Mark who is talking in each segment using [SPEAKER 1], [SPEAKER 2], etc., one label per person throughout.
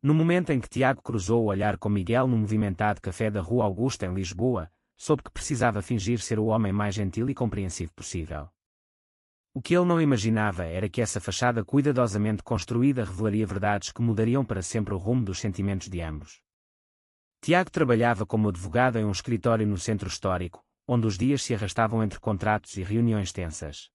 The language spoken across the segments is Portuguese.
[SPEAKER 1] No momento em que Tiago cruzou o olhar com Miguel no movimentado café da Rua Augusta em Lisboa, soube que precisava fingir ser o homem mais gentil e compreensivo possível. O que ele não imaginava era que essa fachada cuidadosamente construída revelaria verdades que mudariam para sempre o rumo dos sentimentos de ambos. Tiago trabalhava como advogado em um escritório no centro histórico, onde os dias se arrastavam entre contratos e reuniões tensas.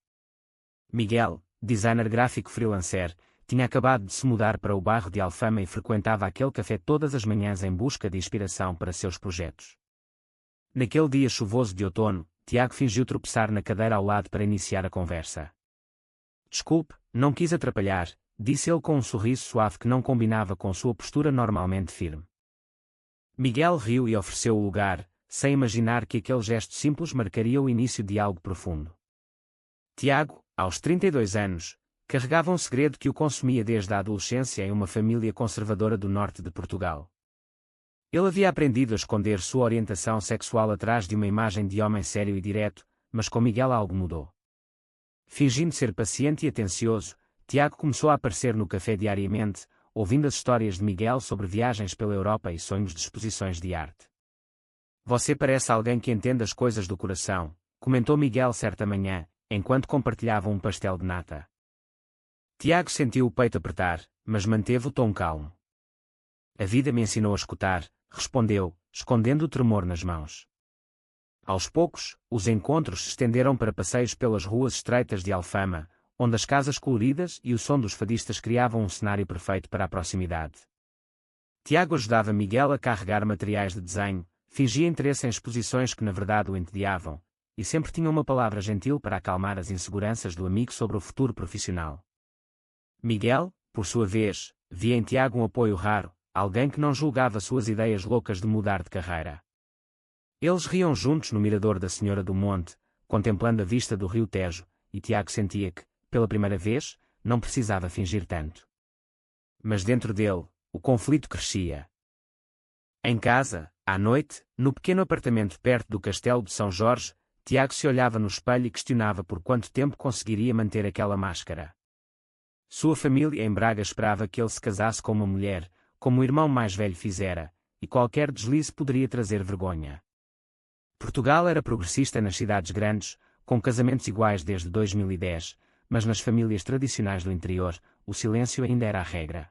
[SPEAKER 1] Miguel, designer gráfico freelancer, tinha acabado de se mudar para o bairro de Alfama e frequentava aquele café todas as manhãs em busca de inspiração para seus projetos. Naquele dia chuvoso de outono, Tiago fingiu tropeçar na cadeira ao lado para iniciar a conversa. Desculpe, não quis atrapalhar, disse ele com um sorriso suave que não combinava com sua postura normalmente firme. Miguel riu e ofereceu o lugar, sem imaginar que aquele gesto simples marcaria o início de algo profundo. Tiago, aos 32 anos, carregava um segredo que o consumia desde a adolescência em uma família conservadora do norte de Portugal. Ele havia aprendido a esconder sua orientação sexual atrás de uma imagem de homem sério e direto, mas com Miguel algo mudou. Fingindo ser paciente e atencioso, Tiago começou a aparecer no café diariamente, ouvindo as histórias de Miguel sobre viagens pela Europa e sonhos de exposições de arte. Você parece alguém que entende as coisas do coração, comentou Miguel certa manhã, enquanto compartilhavam um pastel de nata. Tiago sentiu o peito apertar, mas manteve o tom calmo. A vida me ensinou a escutar, respondeu, escondendo o tremor nas mãos. Aos poucos, os encontros se estenderam para passeios pelas ruas estreitas de Alfama, onde as casas coloridas e o som dos fadistas criavam um cenário perfeito para a proximidade. Tiago ajudava Miguel a carregar materiais de desenho, fingia interesse em exposições que na verdade o entediavam, e sempre tinha uma palavra gentil para acalmar as inseguranças do amigo sobre o futuro profissional. Miguel, por sua vez, via em Tiago um apoio raro, alguém que não julgava suas ideias loucas de mudar de carreira. Eles riam juntos no mirador da Senhora do Monte, contemplando a vista do rio Tejo, e Tiago sentia que, pela primeira vez, não precisava fingir tanto. Mas dentro dele, o conflito crescia. Em casa, à noite, no pequeno apartamento perto do Castelo de São Jorge, Tiago se olhava no espelho e questionava por quanto tempo conseguiria manter aquela máscara. Sua família em Braga esperava que ele se casasse com uma mulher, como o irmão mais velho fizera, e qualquer deslize poderia trazer vergonha. Portugal era progressista nas cidades grandes, com casamentos iguais desde 2010, mas nas famílias tradicionais do interior, o silêncio ainda era a regra.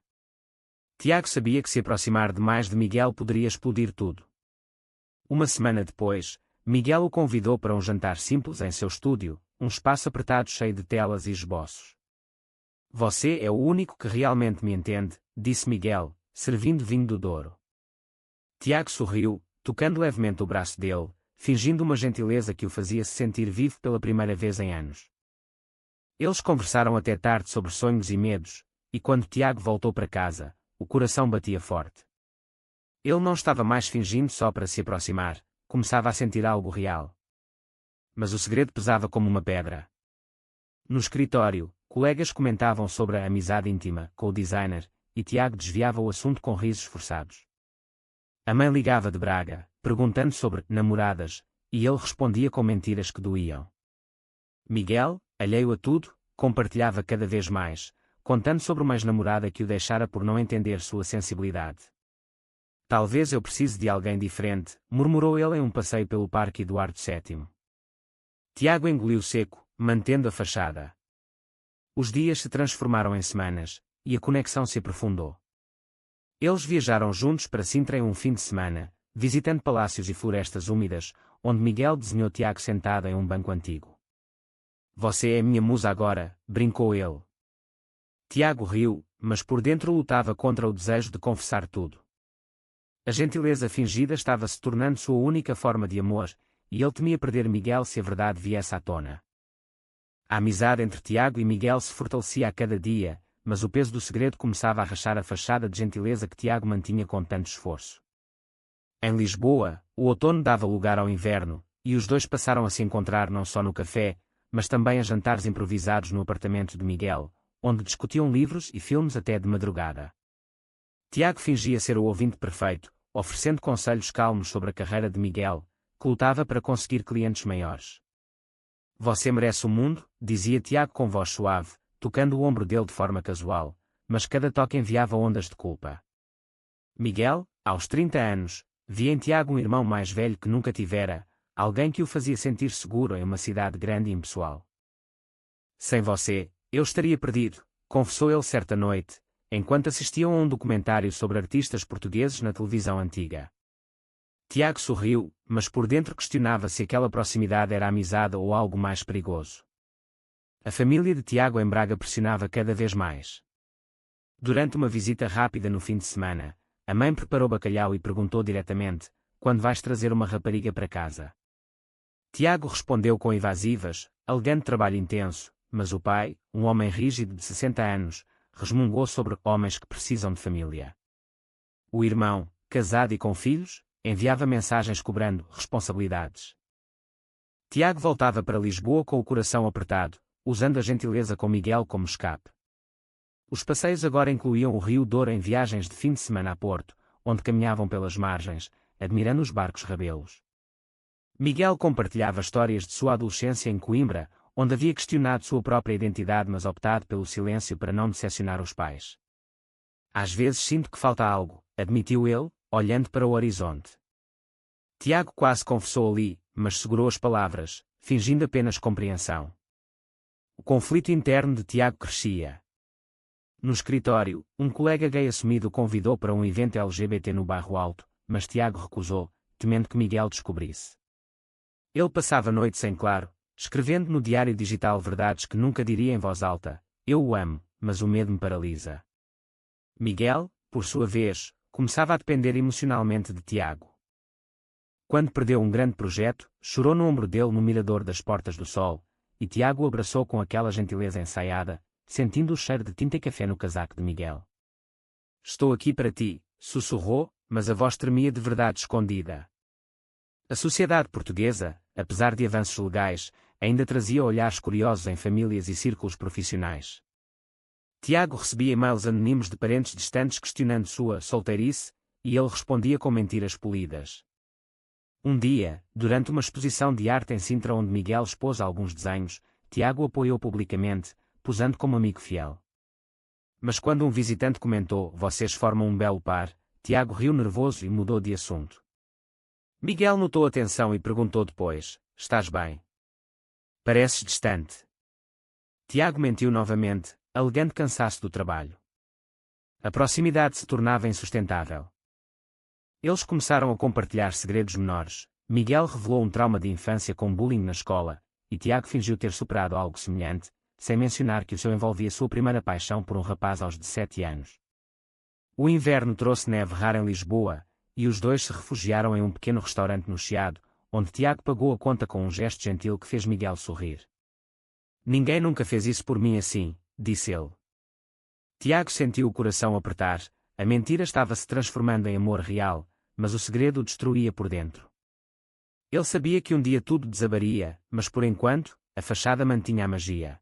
[SPEAKER 1] Tiago sabia que se aproximar demais de Miguel poderia explodir tudo. Uma semana depois, Miguel o convidou para um jantar simples em seu estúdio, um espaço apertado cheio de telas e esboços. Você é o único que realmente me entende, disse Miguel, servindo vinho do Douro. Tiago sorriu, tocando levemente o braço dele, fingindo uma gentileza que o fazia se sentir vivo pela primeira vez em anos. Eles conversaram até tarde sobre sonhos e medos, e quando Tiago voltou para casa, o coração batia forte. Ele não estava mais fingindo só para se aproximar, começava a sentir algo real. Mas o segredo pesava como uma pedra. No escritório, colegas comentavam sobre a amizade íntima com o designer, e Tiago desviava o assunto com risos forçados. A mãe ligava de Braga, perguntando sobre namoradas, e ele respondia com mentiras que doíam. Miguel, alheio a tudo, compartilhava cada vez mais, contando sobre uma ex-namorada que o deixara por não entender sua sensibilidade. Talvez eu precise de alguém diferente, murmurou ele em um passeio pelo Parque Eduardo VII. Tiago engoliu seco, mantendo a fachada. Os dias se transformaram em semanas, e a conexão se aprofundou. Eles viajaram juntos para Sintra em um fim de semana, visitando palácios e florestas úmidas, onde Miguel desenhou Tiago sentado em um banco antigo. Você é minha musa agora, brincou ele. Tiago riu, mas por dentro lutava contra o desejo de confessar tudo. A gentileza fingida estava se tornando sua única forma de amor, e ele temia perder Miguel se a verdade viesse à tona. A amizade entre Tiago e Miguel se fortalecia a cada dia, mas o peso do segredo começava a rachar a fachada de gentileza que Tiago mantinha com tanto esforço. Em Lisboa, o outono dava lugar ao inverno, e os dois passaram a se encontrar não só no café, mas também a jantares improvisados no apartamento de Miguel, onde discutiam livros e filmes até de madrugada. Tiago fingia ser o ouvinte perfeito, oferecendo conselhos calmos sobre a carreira de Miguel, que lutava para conseguir clientes maiores. Você merece o mundo, dizia Tiago com voz suave, tocando o ombro dele de forma casual, mas cada toque enviava ondas de culpa. Miguel, aos 30 anos, via em Tiago um irmão mais velho que nunca tivera, alguém que o fazia sentir seguro em uma cidade grande e impessoal. Sem você, eu estaria perdido, confessou ele certa noite, enquanto assistiam a um documentário sobre artistas portugueses na televisão antiga. Tiago sorriu, mas por dentro questionava se aquela proximidade era amizade ou algo mais perigoso. A família de Tiago em Braga pressionava cada vez mais. Durante uma visita rápida no fim de semana, a mãe preparou bacalhau e perguntou diretamente: quando vais trazer uma rapariga para casa? Tiago respondeu com evasivas, alegando trabalho intenso, mas o pai, um homem rígido de 60 anos, resmungou sobre homens que precisam de família. O irmão, casado e com filhos, enviava mensagens cobrando responsabilidades. Tiago voltava para Lisboa com o coração apertado, usando a gentileza com Miguel como escape. Os passeios agora incluíam o Rio Douro em viagens de fim de semana a Porto, onde caminhavam pelas margens, admirando os barcos rabelos. Miguel compartilhava histórias de sua adolescência em Coimbra, onde havia questionado sua própria identidade mas optado pelo silêncio para não decepcionar os pais. Às vezes sinto que falta algo, admitiu ele, olhando para o horizonte. Tiago quase confessou ali, mas segurou as palavras, fingindo apenas compreensão. O conflito interno de Tiago crescia. No escritório, um colega gay assumido o convidou para um evento LGBT no Bairro Alto, mas Tiago recusou, temendo que Miguel descobrisse. Ele passava noites em claro, escrevendo no diário digital verdades que nunca diria em voz alta: eu o amo, mas o medo me paralisa. Miguel, por sua vez, começava a depender emocionalmente de Tiago. Quando perdeu um grande projeto, chorou no ombro dele no mirador das Portas do Sol, e Tiago o abraçou com aquela gentileza ensaiada, sentindo o cheiro de tinta e café no casaco de Miguel. Estou aqui para ti, sussurrou, mas a voz tremia de verdade escondida. A sociedade portuguesa, apesar de avanços legais, ainda trazia olhares curiosos em famílias e círculos profissionais. Tiago recebia e-mails anónimos de parentes distantes questionando sua solteirice, e ele respondia com mentiras polidas. Um dia, durante uma exposição de arte em Sintra onde Miguel expôs alguns desenhos, Tiago o apoiou publicamente, posando como amigo fiel. Mas quando um visitante comentou: vocês formam um belo par, Tiago riu nervoso e mudou de assunto. Miguel notou a tensão e perguntou depois: estás bem? Pareces distante. Tiago mentiu novamente, alegando cansaço do trabalho. A proximidade se tornava insustentável. Eles começaram a compartilhar segredos menores. Miguel revelou um trauma de infância com bullying na escola, e Tiago fingiu ter superado algo semelhante, sem mencionar que o seu envolvia sua primeira paixão por um rapaz aos 17 anos. O inverno trouxe neve rara em Lisboa, e os dois se refugiaram em um pequeno restaurante no Chiado, onde Tiago pagou a conta com um gesto gentil que fez Miguel sorrir. Ninguém nunca fez isso por mim assim, disse ele. Tiago sentiu o coração apertar, a mentira estava se transformando em amor real, mas o segredo o destruía por dentro. Ele sabia que um dia tudo desabaria, mas por enquanto, a fachada mantinha a magia.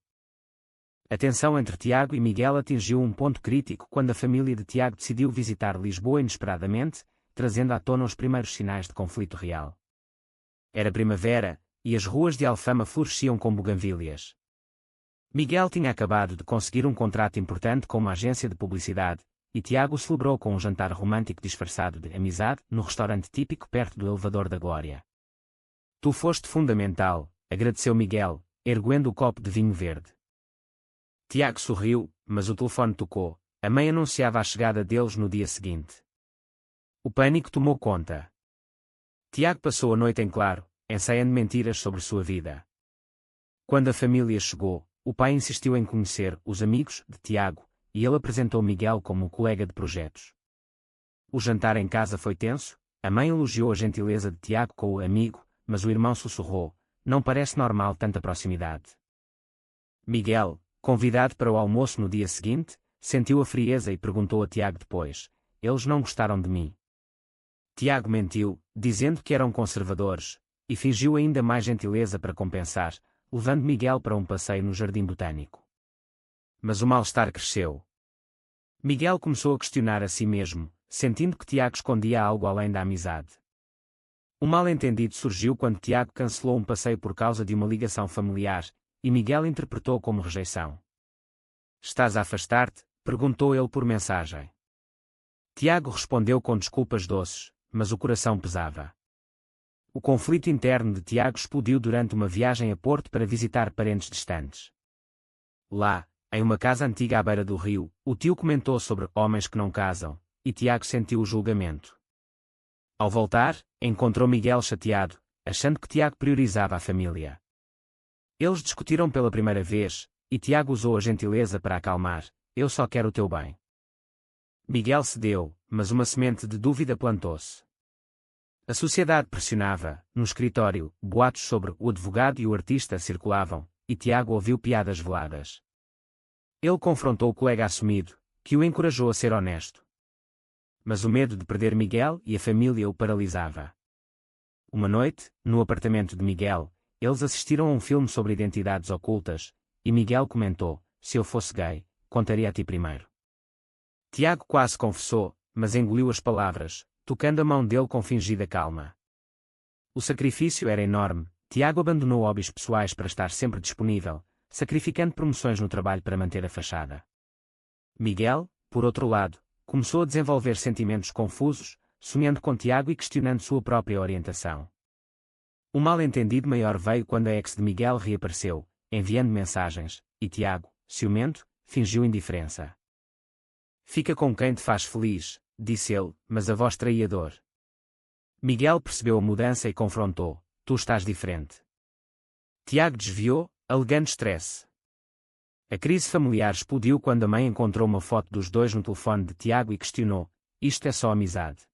[SPEAKER 1] A tensão entre Tiago e Miguel atingiu um ponto crítico quando a família de Tiago decidiu visitar Lisboa inesperadamente, trazendo à tona os primeiros sinais de conflito real. Era primavera, e as ruas de Alfama floresciam com buganvílias. Miguel tinha acabado de conseguir um contrato importante com uma agência de publicidade, e Tiago celebrou com um jantar romântico disfarçado de amizade no restaurante típico perto do Elevador da Glória. Tu foste fundamental, agradeceu Miguel, erguendo o copo de vinho verde. Tiago sorriu, mas o telefone tocou. A mãe anunciava a chegada deles no dia seguinte. O pânico tomou conta. Tiago passou a noite em claro, ensaiando mentiras sobre sua vida. Quando a família chegou, o pai insistiu em conhecer os amigos de Tiago, e ele apresentou Miguel como um colega de projetos. O jantar em casa foi tenso, a mãe elogiou a gentileza de Tiago com o amigo, mas o irmão sussurrou: não parece normal tanta proximidade. Miguel, convidado para o almoço no dia seguinte, sentiu a frieza e perguntou a Tiago depois: eles não gostaram de mim? Tiago mentiu, dizendo que eram conservadores, e fingiu ainda mais gentileza para compensar, levando Miguel para um passeio no Jardim Botânico. Mas o mal-estar cresceu. Miguel começou a questionar a si mesmo, sentindo que Tiago escondia algo além da amizade. Um mal-entendido surgiu quando Tiago cancelou um passeio por causa de uma ligação familiar, e Miguel interpretou como rejeição. Estás a afastar-te? Perguntou ele por mensagem. Tiago respondeu com desculpas doces, mas o coração pesava. O conflito interno de Tiago explodiu durante uma viagem a Porto para visitar parentes distantes. Lá, em uma casa antiga à beira do rio, o tio comentou sobre homens que não casam, e Tiago sentiu o julgamento. Ao voltar, encontrou Miguel chateado, achando que Tiago priorizava a família. Eles discutiram pela primeira vez, e Tiago usou a gentileza para acalmar: "Eu só quero o teu bem." Miguel cedeu, mas uma semente de dúvida plantou-se. A sociedade pressionava, no escritório, boatos sobre o advogado e o artista circulavam, e Tiago ouviu piadas veladas. Ele confrontou o colega assumido, que o encorajou a ser honesto. Mas o medo de perder Miguel e a família o paralisava. Uma noite, no apartamento de Miguel, eles assistiram a um filme sobre identidades ocultas, e Miguel comentou: "Se eu fosse gay, contaria a ti primeiro." Tiago quase confessou, mas engoliu as palavras, tocando a mão dele com fingida calma. O sacrifício era enorme. Tiago abandonou hobbies pessoais para estar sempre disponível, sacrificando promoções no trabalho para manter a fachada. Miguel, por outro lado, começou a desenvolver sentimentos confusos, sonhando com Tiago e questionando sua própria orientação. O mal-entendido maior veio quando a ex de Miguel reapareceu, enviando mensagens, e Tiago, ciumento, fingiu indiferença. "Fica com quem te faz feliz", disse ele, mas a voz traía dor. Miguel percebeu a mudança e confrontou: "Tu estás diferente." Tiago desviou, alegando estresse. A crise familiar explodiu quando a mãe encontrou uma foto dos dois no telefone de Tiago e questionou: "Isto é só amizade?"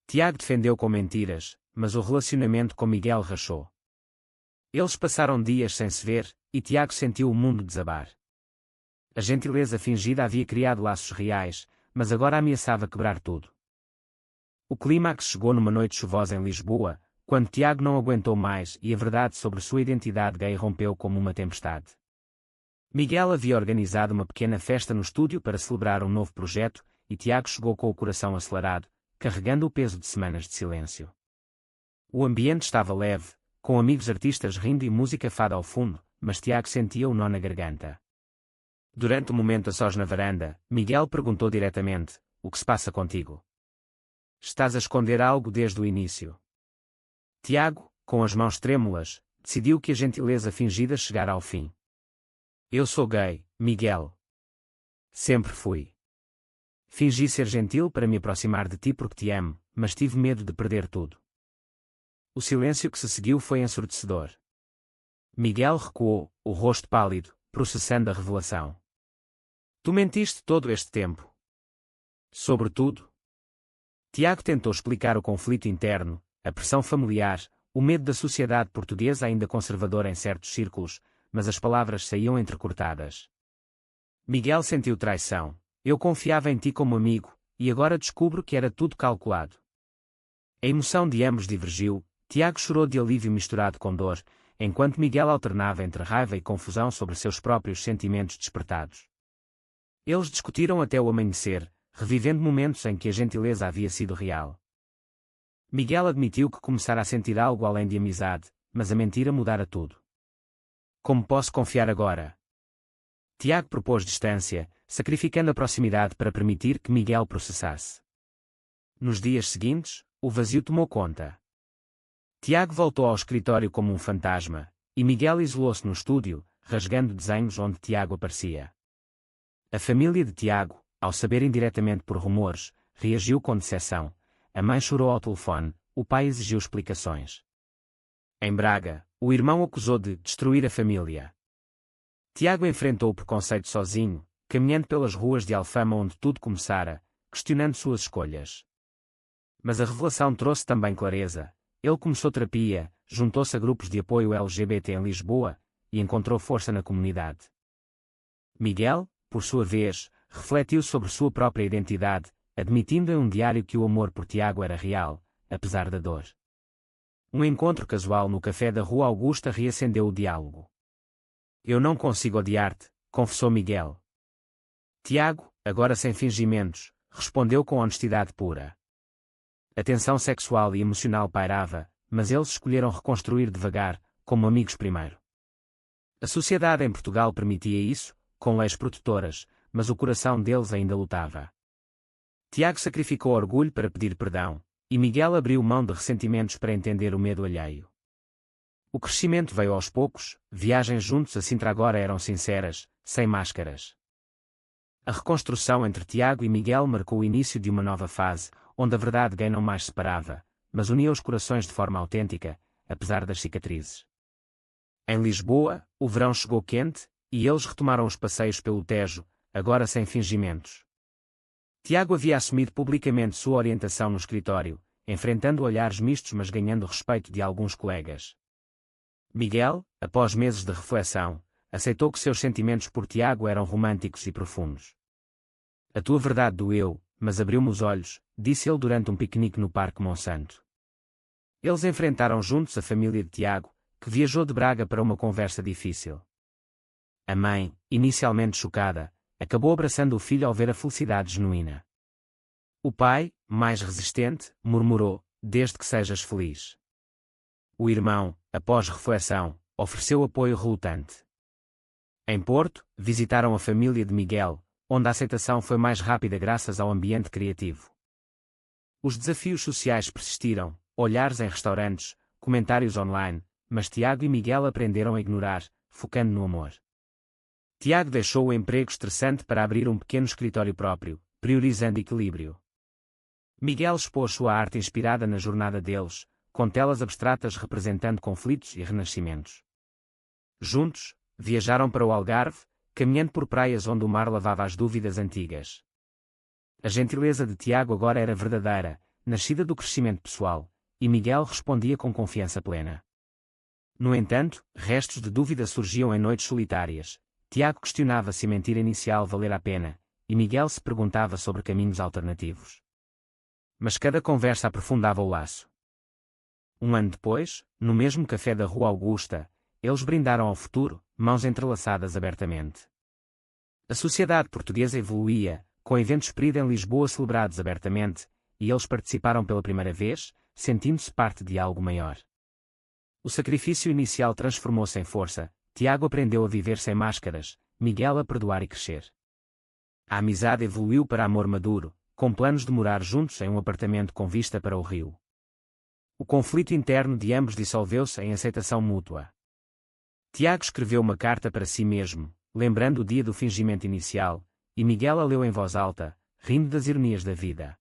[SPEAKER 1] Tiago defendeu com mentiras, mas o relacionamento com Miguel rachou. Eles passaram dias sem se ver, e Tiago sentiu o mundo desabar. A gentileza fingida havia criado laços reais, mas agora ameaçava quebrar tudo. O clímax chegou numa noite chuvosa em Lisboa, quando Tiago não aguentou mais e a verdade sobre sua identidade gay rompeu como uma tempestade. Miguel havia organizado uma pequena festa no estúdio para celebrar um novo projeto, e Tiago chegou com o coração acelerado, carregando o peso de semanas de silêncio. O ambiente estava leve, com amigos artistas rindo e música fada ao fundo, mas Tiago sentia o nó na garganta. Durante o momento a sós na varanda, Miguel perguntou diretamente: "O que se passa contigo? Estás a esconder algo desde o início?" Tiago, com as mãos trêmulas, decidiu que a gentileza fingida chegara ao fim. "Eu sou gay, Miguel. Sempre fui. Fingi ser gentil para me aproximar de ti porque te amo, mas tive medo de perder tudo." O silêncio que se seguiu foi ensurdecedor. Miguel recuou, o rosto pálido, processando a revelação. "Tu mentiste todo este tempo. Sobretudo." Tiago tentou explicar o conflito interno, a pressão familiar, o medo da sociedade portuguesa ainda conservadora em certos círculos, mas as palavras saíam entrecortadas. Miguel sentiu traição. "Eu confiava em ti como amigo, e agora descubro que era tudo calculado." A emoção de ambos divergiu. Tiago chorou de alívio misturado com dor, enquanto Miguel alternava entre raiva e confusão sobre seus próprios sentimentos despertados. Eles discutiram até o amanhecer, revivendo momentos em que a gentileza havia sido real. Miguel admitiu que começara a sentir algo além de amizade, mas a mentira mudara tudo. "Como posso confiar agora?" Tiago propôs distância, sacrificando a proximidade para permitir que Miguel processasse. Nos dias seguintes, o vazio tomou conta. Tiago voltou ao escritório como um fantasma, e Miguel isolou-se no estúdio, rasgando desenhos onde Tiago aparecia. A família de Tiago, ao saber indiretamente por rumores, reagiu com decepção. A mãe chorou ao telefone, o pai exigiu explicações. Em Braga, o irmão acusou de destruir a família. Tiago enfrentou o preconceito sozinho, caminhando pelas ruas de Alfama onde tudo começara, questionando suas escolhas. Mas a revelação trouxe também clareza. Ele começou terapia, juntou-se a grupos de apoio LGBT em Lisboa, e encontrou força na comunidade. Miguel, por sua vez, refletiu sobre sua própria identidade, admitindo em um diário que o amor por Tiago era real, apesar da dor. Um encontro casual no café da Rua Augusta reacendeu o diálogo. "Eu não consigo odiar-te", confessou Miguel. Tiago, agora sem fingimentos, respondeu com honestidade pura. A tensão sexual e emocional pairava, mas eles escolheram reconstruir devagar, como amigos primeiro. A sociedade em Portugal permitia isso, com leis protetoras, mas o coração deles ainda lutava. Tiago sacrificou orgulho para pedir perdão, e Miguel abriu mão de ressentimentos para entender o medo alheio. O crescimento veio aos poucos, viagens juntos a Sintra agora eram sinceras, sem máscaras. A reconstrução entre Tiago e Miguel marcou o início de uma nova fase, onde a verdade gay não mais separava, mas unia os corações de forma autêntica, apesar das cicatrizes. Em Lisboa, o verão chegou quente, e eles retomaram os passeios pelo Tejo, agora sem fingimentos. Tiago havia assumido publicamente sua orientação no escritório, enfrentando olhares mistos mas ganhando o respeito de alguns colegas. Miguel, após meses de reflexão, aceitou que seus sentimentos por Tiago eram românticos e profundos. A tua verdade doeu, mas abriu-me os olhos, disse ele durante um piquenique no Parque Monsanto. Eles enfrentaram juntos a família de Tiago, que viajou de Braga para uma conversa difícil. A mãe, inicialmente chocada, acabou abraçando o filho ao ver a felicidade genuína. O pai, mais resistente, murmurou, desde que sejas feliz. O irmão, após reflexão, ofereceu apoio relutante. Em Porto, visitaram a família de Miguel, onde a aceitação foi mais rápida graças ao ambiente criativo. Os desafios sociais persistiram, olhares em restaurantes, comentários online, mas Tiago e Miguel aprenderam a ignorar, focando no amor. Tiago deixou o emprego estressante para abrir um pequeno escritório próprio, priorizando equilíbrio. Miguel expôs sua arte inspirada na jornada deles, com telas abstratas representando conflitos e renascimentos. Juntos, viajaram para o Algarve, caminhando por praias onde o mar lavava as dúvidas antigas. A gentileza de Tiago agora era verdadeira, nascida do crescimento pessoal, e Miguel respondia com confiança plena. No entanto, restos de dúvida surgiam em noites solitárias. Tiago questionava se a mentira inicial valera a pena, e Miguel se perguntava sobre caminhos alternativos. Mas cada conversa aprofundava o laço. Um ano depois, no mesmo café da Rua Augusta, eles brindaram ao futuro, mãos entrelaçadas abertamente. A sociedade portuguesa evoluía, com eventos PRID em Lisboa celebrados abertamente, e eles participaram pela primeira vez, sentindo-se parte de algo maior. O sacrifício inicial transformou-se em força, Tiago aprendeu a viver sem máscaras, Miguel a perdoar e crescer. A amizade evoluiu para amor maduro, com planos de morar juntos em um apartamento com vista para o rio. O conflito interno de ambos dissolveu-se em aceitação mútua. Tiago escreveu uma carta para si mesmo, lembrando o dia do fingimento inicial, e Miguel a leu em voz alta, rindo das ironias da vida.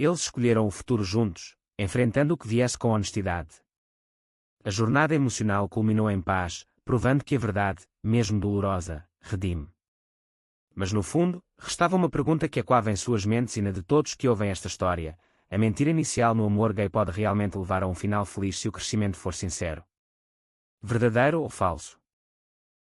[SPEAKER 1] Eles escolheram o futuro juntos, enfrentando o que viesse com honestidade. A jornada emocional culminou em paz, provando que a verdade, mesmo dolorosa, redime. Mas no fundo, restava uma pergunta que ecoava em suas mentes e na de todos que ouvem esta história: a mentira inicial no amor gay pode realmente levar a um final feliz se o crescimento for sincero? Verdadeiro ou falso?